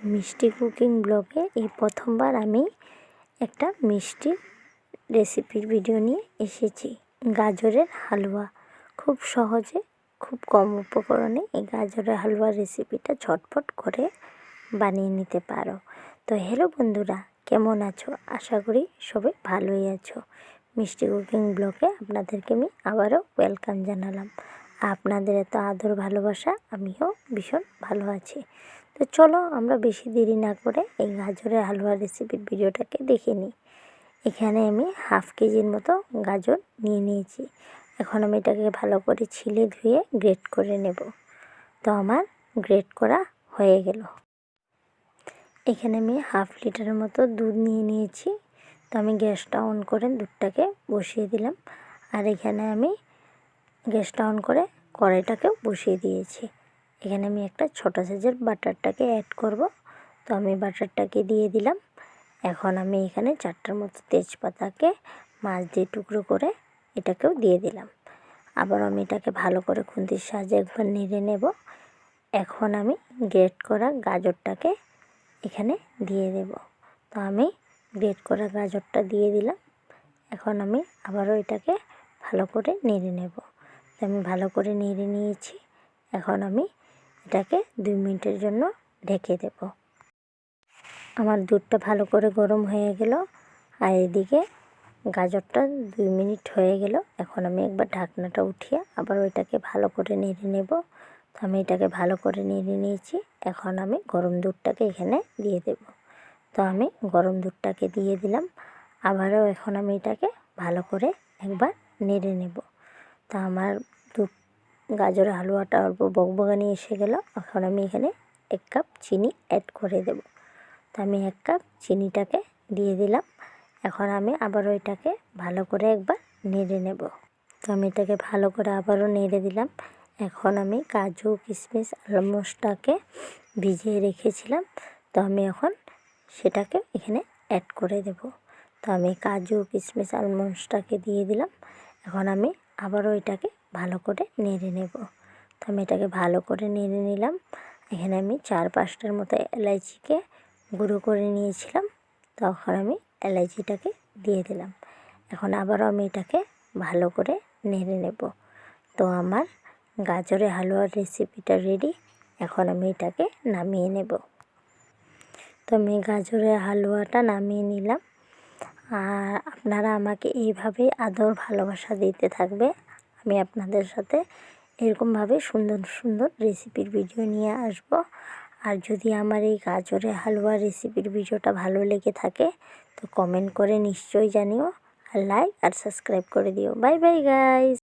মিষ্টি কুকিং ব্লগে এই প্রথমবার আমি একটা মিষ্টি রেসিপির ভিডিও নিয়ে এসেছি। গাজরের হালুয়া খুব সহজে, খুব কম উপকরণে এই গাজরের হালুয়ার রেসিপিটা ঝটপট করে বানিয়ে নিতে পারো। তো হ্যালো বন্ধুরা, কেমন আছো? আশা করি সবাই ভালোই আছো। মিষ্টি কুকিং ব্লগে আপনাদেরকে আমি আবারও ওয়েলকাম জানালাম। আপনাদের এত আদর ভালোবাসা আমিও ভীষণ ভালো আছি। তো চলো আমরা বেশি দেরি না করে এই গাজরের হালুয়া রেসিপির ভিডিওটাকে দেখে নিই। এখানে আমি হাফ কেজির মতো গাজর নিয়ে নিয়েছি। এখন আমি এটাকে ভালো করে ছিলে ধুয়ে গ্রেট করে নেব। তো আমার গ্রেট করা হয়ে গেল। এখানে আমি হাফ লিটারের মতো দুধ নিয়ে নিয়েছি। তো আমি গ্যাসটা অন করে দুধটাকে বসিয়ে দিলাম। আর এখানে আমি গ্যাসটা অন করে কড়াইটাকেও বসিয়ে দিয়েছি। এখানে আমি একটা ছোটো সাইজের বাটারটাকে অ্যাড করব। তো আমি বাটারটাকে দিয়ে দিলাম। এখন আমি এখানে 4টার মতো তেজপাতাকে মাছ দিয়ে টুকরো করে এটাকেও দিয়ে দিলাম। আবার আমি এটাকে ভালো করে খুন্তির সাহায্যে একবার নেড়ে নেব। এখন আমি গ্রেট করা গাজরটাকে এখানে দিয়ে দেব। তো আমি গ্রেট করা গাজরটা দিয়ে দিলাম। এখন আমি আবারও এটাকে ভালো করে নেড়ে নেব। তো আমি ভালো করে নেড়ে নিয়েছি। এখন আমি এটাকে 2 মিনিটের জন্য ঢেকে দেব। আমার দুধটা ভালো করে গরম হয়ে গেল। আর এদিকে গাজরটা 2 মিনিট হয়ে গেল। এখন আমি একবার ঢাকনাটা উঠিয়ে আবার ওইটাকে ভালো করে নেড়ে নেব। তো আমি এটাকে ভালো করে নেড়ে নিয়েছি। এখন আমি গরম দুধটাকে এখানে দিয়ে দেব। তো আমি গরম দুধটাকে দিয়ে দিলাম। আবারও এখন আমি এটাকে ভালো করে একবার নেড়ে নেব। তো আমার গাজরের হালুয়াটা অল্প বকবকানি এসে গেল। এখন আমি এখানে 1 কাপ চিনি অ্যাড করে দেব। তো আমি 1 কাপ চিনিটাকে দিয়ে দিলাম। এখন আমি আবারও এটাকে ভালো করে একবার নেড়ে নেব। তো আমি এটাকে ভালো করে আবারও নেড়ে দিলাম। এখন আমি কাজু কিশমিশ আলমন্ডটাকে ভিজিয়ে রেখেছিলাম। তো আমি এখন সেটাকে এখানে অ্যাড করে দেব। তো আমি কাজু কিশমিশ আলমন্ডটাকে দিয়ে দিলাম। এখন আমি আবারও এটাকে ভালো করে নেড়ে নেব। তো আমি এটাকে ভালো করে নেড়ে নিলাম। এখানে আমি 4-5টার মতো এলাইচিকে গুঁড়ো করে নিয়েছিলাম। তখন আমি এলাইচিটাকে দিয়ে দিলাম। এখন আবারও আমি এটাকে ভালো করে নেড়ে নেব। তো আমার গাজরের হালুয়ার রেসিপিটা রেডি। এখন আমি এটাকে নামিয়ে নেব। তো আমি গাজরের হালুয়াটা নামিয়ে নিলাম। আর আপনারা আমাকে এইভাবেই আদর ভালোবাসা দিতে থাকবে। আমি আপনাদের সাথে এরকমভাবে সুন্দর সুন্দর রেসিপির ভিডিও নিয়ে আসব। আর যদি আমার এই গাজরের হালুয়া রেসিপির ভিডিওটা ভালো লেগে থাকে তো কমেন্ট করে নিশ্চয়ই জানিও। আর লাইক আর সাবস্ক্রাইব করে দিও। Bye bye guys.